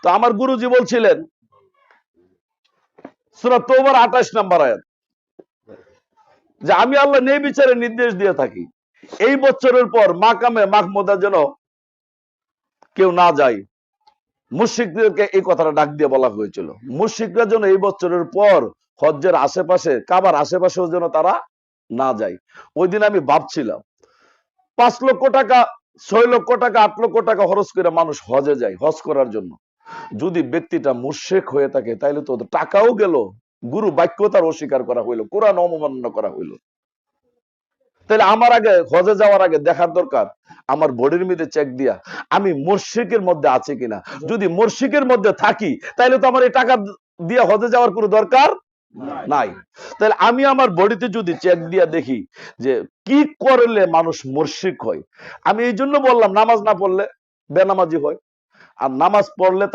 তো আমার গুরুজি বলছিলেন সূরা তওবার 28 নম্বর আয়াত, যে আমি আল্লাহ নেই বিচারে নির্দেশ দিয়ে থাকি এই বছরের পর মাকামে মাহমুদা যেন কেউ না যায়। মুশরিকদেরকে এই কথাটা ডাক দিয়ে বলা হয়েছিল, মুশরিকরা যেন এই বছরের পর হজ্জের আশেপাশে, কাবার আশেপাশেও যেন তারা না যায়। ওই দিন আমি ভাবছিলাম 5 লক্ষ টাকা, 6 লক্ষ টাকা, 8 লক্ষ টাকা খরচ করে মানুষ হজে যায় হজ করার জন্য। যদি ব্যক্তিটা মুশরিক হয়ে থাকে তাইলে তো টাকাও গেল, গুরু বাক্য তার অস্বীকার করা হইলো, কোরআন অবমাননা করা হইলো। তাহলে আমার আগে হজে যাওয়ার আগে দেখার দরকার আমার বডির মধ্যে চেক দিয়া আমি মুশরিকের মধ্যে আছে কিনা। যদি মুশরিকের মধ্যে থাকি তাহলে তো আমার এই টাকা দিয়ে হজে যাওয়ার কোনো দরকার নাই। তাহলে আমি আমার বডিতে যদি চেক দিয়া দেখি যে কি করলে মানুষ মুশরিক হয়, আমি এই জন্য বললাম নামাজ না পড়লে বেনামাজি হয়, আর নামাজ পড়লে